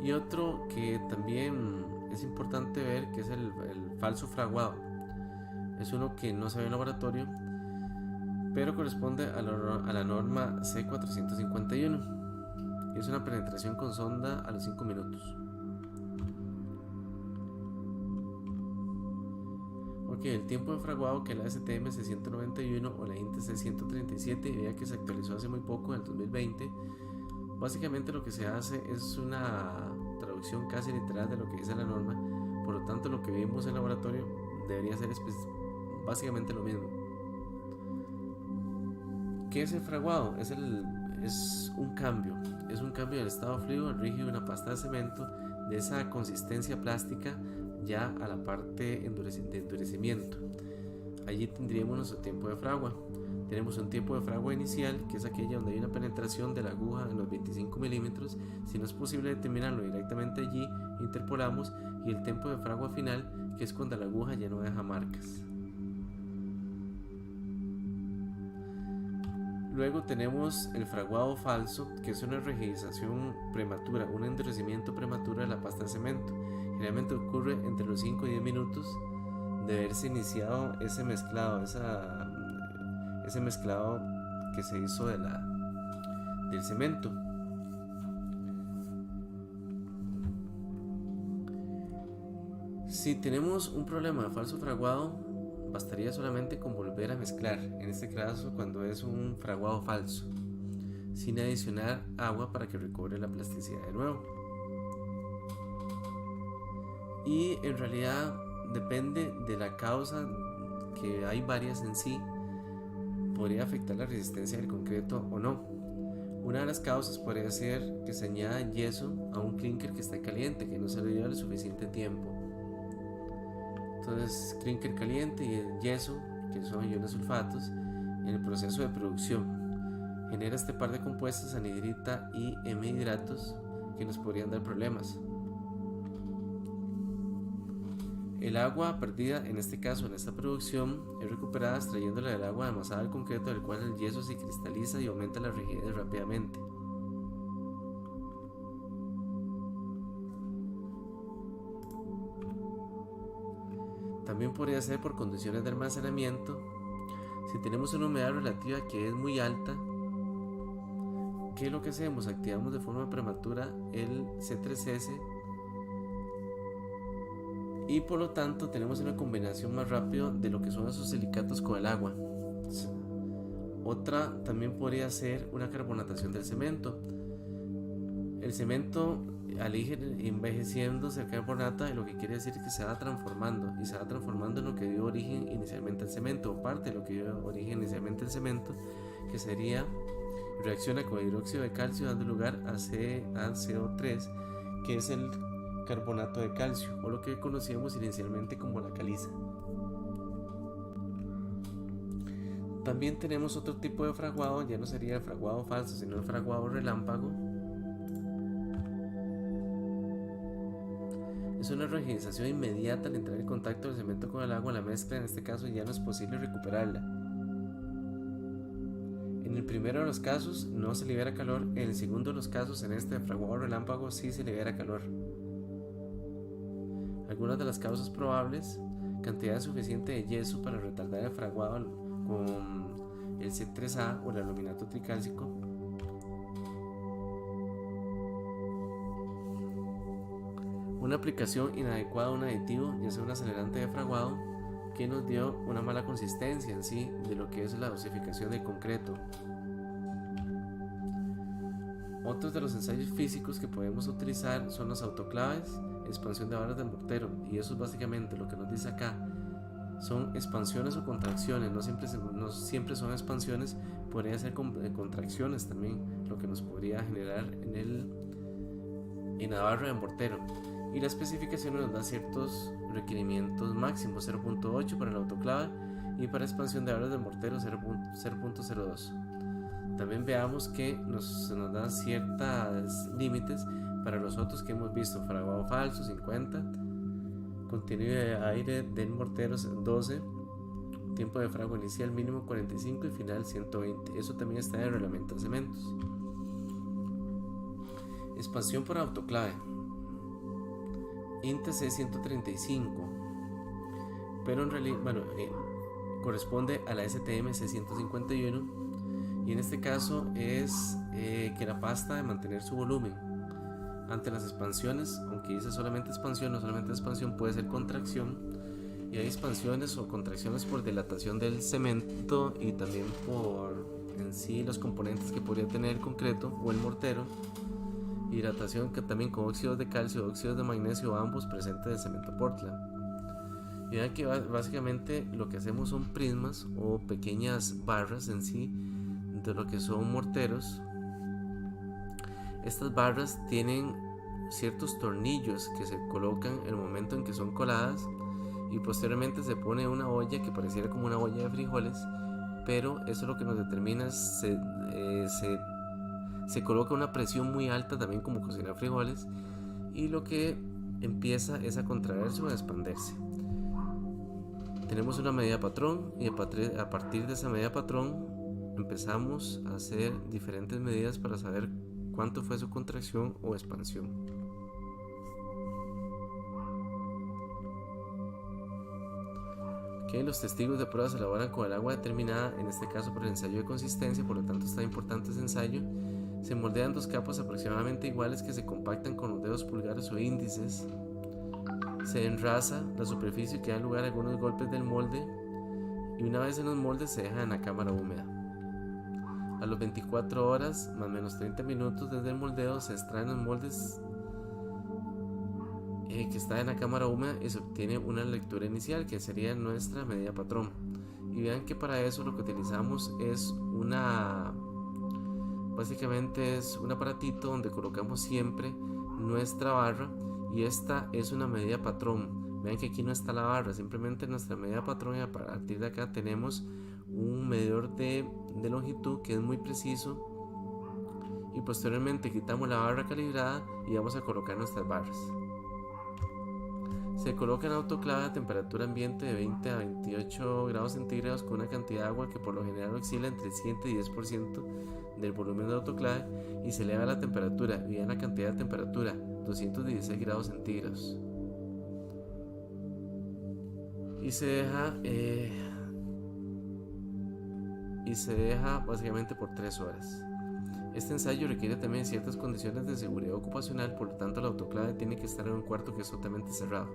Y otro que también es importante ver, que es el falso fraguado. Es uno que no se ve en laboratorio, pero corresponde a la norma C451. Y es una penetración con sonda a los 5 minutos. Ok, el tiempo de fraguado que la STM C191 o la INTE C137, ya que se actualizó hace muy poco, en el 2020, básicamente lo que se hace es una traducción casi literal de lo que dice la norma. Por lo tanto, lo que vimos en laboratorio debería ser básicamente lo mismo. ¿Qué es el fraguado? Es un cambio del estado fluido al rígido de una pasta de cemento, de esa consistencia plástica ya a la parte de endurecimiento. Allí tendríamos nuestro tiempo de fragua. Tenemos un tiempo de fragua inicial, que es aquella donde hay una penetración de la aguja en los 25 milímetros. Si no es posible determinarlo directamente allí, interpolamos. Y el tiempo de fragua final, que es cuando la aguja ya no deja marcas. Luego tenemos el fraguado falso, que es una rigidización prematura, un endurecimiento prematuro de la pasta de cemento. Generalmente ocurre entre los 5 y 10 minutos de haberse iniciado ese mezclado, ese mezclado que se hizo del cemento. Si tenemos un problema de falso fraguado, bastaría solamente con volver a mezclar, en este caso cuando es un fraguado falso, sin adicionar agua para que recobre la plasticidad de nuevo. Y en realidad depende de la causa, que hay varias en sí, podría afectar la resistencia del concreto o no. Una de las causas podría ser que se añada yeso a un clinker que está caliente, que no se le dio el suficiente tiempo. Entonces, clinker caliente y el yeso, que son iones sulfatos, en el proceso de producción genera este par de compuestos, anhidrita y hemihidratos, que nos podrían dar problemas. El agua perdida, en este caso en esta producción, es recuperada extrayéndola del agua amasada al concreto, del cual el yeso se cristaliza y aumenta la rigidez rápidamente. También podría ser por condiciones de almacenamiento. Si tenemos una humedad relativa que es muy alta, ¿qué es lo que hacemos? Activamos de forma prematura el C3S y por lo tanto tenemos una combinación más rápida de lo que son esos silicatos con el agua. Otra también podría ser una carbonatación del cemento. El cemento, al ir envejeciendo, se carbonata, y lo que quiere decir es que se va transformando, y se va transformando en lo que dio origen inicialmente al cemento, o parte de lo que dio origen inicialmente al cemento, que sería, reacciona con hidróxido de calcio dando lugar a CO3, que es el carbonato de calcio, o lo que conocíamos inicialmente como la caliza. También tenemos otro tipo de fraguado, ya no sería el fraguado falso, sino el fraguado relámpago. Es una rigidización inmediata al entrar en contacto del cemento con el agua. La mezcla en este caso ya no es posible recuperarla. En el primero de los casos no se libera calor, en el segundo de los casos, en este fraguado relámpago, sí se libera calor. Algunas de las causas probables: cantidad suficiente de yeso para retardar el fraguado con el C3A o el aluminato tricálcico, una aplicación inadecuada de un aditivo, ya sea un acelerante de fraguado, que nos dio una mala consistencia en sí de lo que es la dosificación del concreto. Otros de los ensayos físicos que podemos utilizar son los autoclaves, expansión de barras del mortero, y eso es básicamente lo que nos dice acá. Son expansiones o contracciones, no siempre son expansiones, podría ser contracciones también, lo que nos podría generar en la barra de mortero. Y la especificación nos da ciertos requerimientos máximos: 0.8 para el autoclave, y para expansión de barras de mortero 0.02. También veamos que nos da ciertos límites para los otros que hemos visto: fraguado falso 50, contenido de aire del mortero 12, tiempo de fragua inicial mínimo 45 y final 120. Eso también está en el reglamento de cementos. Expansión por autoclave. índice 135, pero en realidad, corresponde a la STM C151, y en este caso es que la pasta de mantener su volumen ante las expansiones, aunque dice solamente expansión, no solamente expansión, puede ser contracción, y hay expansiones o contracciones por dilatación del cemento y también por en sí los componentes que podría tener el concreto o el mortero. Hidratación que también con óxidos de calcio o óxidos de magnesio, ambos presentes en el cemento Portland. Y vean que básicamente lo que hacemos son prismas o pequeñas barras en sí de lo que son morteros. Estas barras tienen ciertos tornillos que se colocan en el momento en que son coladas, y posteriormente se pone una olla que pareciera como una olla de frijoles, pero eso lo que nos determina es se coloca una presión muy alta, también como cocinar frijoles, y lo que empieza es a contraerse o a expandirse. Tenemos una medida patrón, y a partir de esa medida patrón empezamos a hacer diferentes medidas para saber cuánto fue su contracción o expansión. Los testigos de prueba se elaboran con el agua determinada, en este caso por el ensayo de consistencia, por lo tanto está importante ese ensayo. Se moldean dos capas aproximadamente iguales que se compactan con los dedos pulgares o índices. Se enrasa la superficie que da lugar a algunos golpes del molde, y una vez en los moldes se deja en la cámara húmeda. A las 24 horas más o menos 30 minutos desde el moldeo se extraen los moldes que está en la cámara húmeda, y se obtiene una lectura inicial que sería nuestra medida patrón. Y vean que para eso lo que utilizamos es básicamente es un aparatito donde colocamos siempre nuestra barra, y esta es una medida patrón. Vean que aquí no está la barra, simplemente nuestra medida patrón, y a partir de acá tenemos un medidor de longitud que es muy preciso, y posteriormente quitamos la barra calibrada y vamos a colocar nuestras barras. Se coloca en autoclave a temperatura ambiente de 20 a 28 grados centígrados con una cantidad de agua que por lo general oscila entre el 7 y 10% del volumen de autoclave, y se eleva la temperatura, y en la cantidad de temperatura 216 grados centígrados, y se deja básicamente por 3 horas. Este ensayo requiere también ciertas condiciones de seguridad ocupacional, por lo tanto la autoclave tiene que estar en un cuarto que es totalmente cerrado.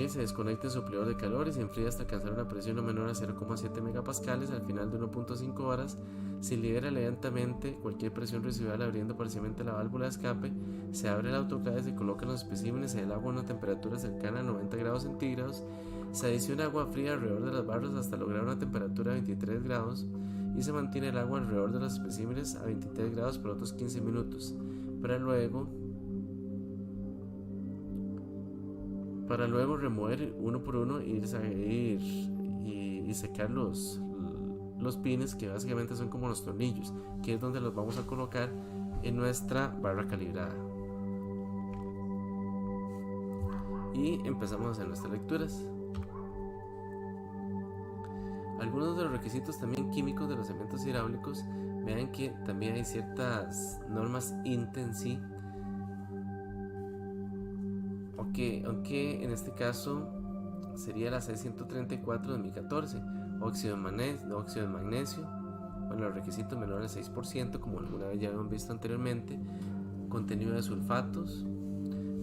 Se desconecta el suplidor de calor y se enfría hasta alcanzar una presión no menor a 0,7 megapascales. Al final de 1.5 horas se libera lentamente cualquier presión residual, abriendo parcialmente la válvula de escape. Se abre la autoclave, se colocan los especímenes en el agua a una temperatura cercana a 90 grados centígrados. Se adiciona agua fría alrededor de las barras hasta lograr una temperatura de 23 grados, y se mantiene el agua alrededor de los especímenes a 23 grados por otros 15 minutos para luego remover uno por uno y secar los pines, que básicamente son como los tornillos, que es donde los vamos a colocar en nuestra barra calibrada. Y empezamos a hacer nuestras lecturas. Algunos de los requisitos también químicos de los cementos hidráulicos, vean que también hay ciertas normas INTE, aunque en este caso sería la C134 de 2014, óxido de magnesio, los requisitos menores al 6%, como alguna vez ya habíamos visto anteriormente, contenido de sulfatos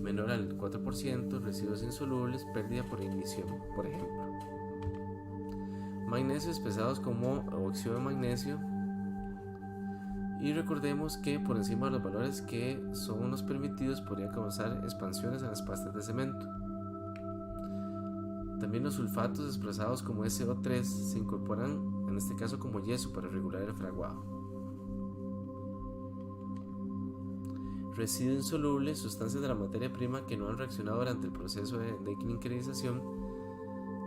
menor al 4%, residuos insolubles, pérdida por ignición, por ejemplo. Magnesios pesados como óxido de magnesio, y recordemos que por encima de los valores que son los permitidos podría causar expansiones en las pastas de cemento. También los sulfatos expresados como SO3 se incorporan en este caso como yeso para regular el fraguado. Residuos insolubles, sustancias de la materia prima que no han reaccionado durante el proceso de clinkerización,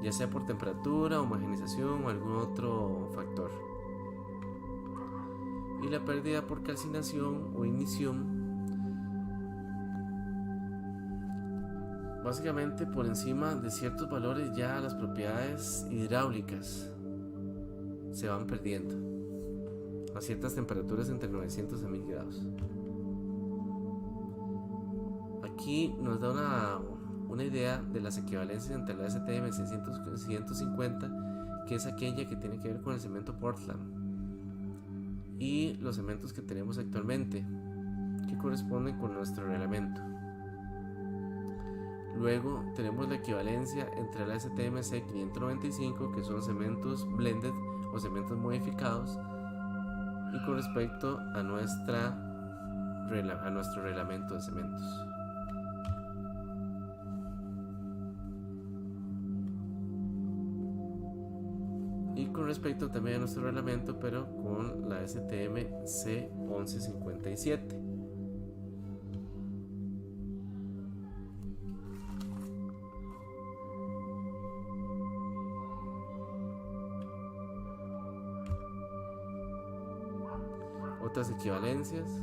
ya sea por temperatura, homogenización o algún otro factor. Y la pérdida por calcinación o ignición, básicamente por encima de ciertos valores ya las propiedades hidráulicas se van perdiendo. a ciertas temperaturas entre 900 a 1000 grados. Aquí nos da una idea de las equivalencias entre la STM 650, que es aquella que tiene que ver con el cemento Portland, y los cementos que tenemos actualmente, que corresponden con nuestro reglamento. Luego tenemos la equivalencia entre la STMC 595, que son cementos blended o cementos modificados, y con respecto a nuestro reglamento de cementos. Y con respecto también a nuestro reglamento, pero con la STM-C 1157. Otras equivalencias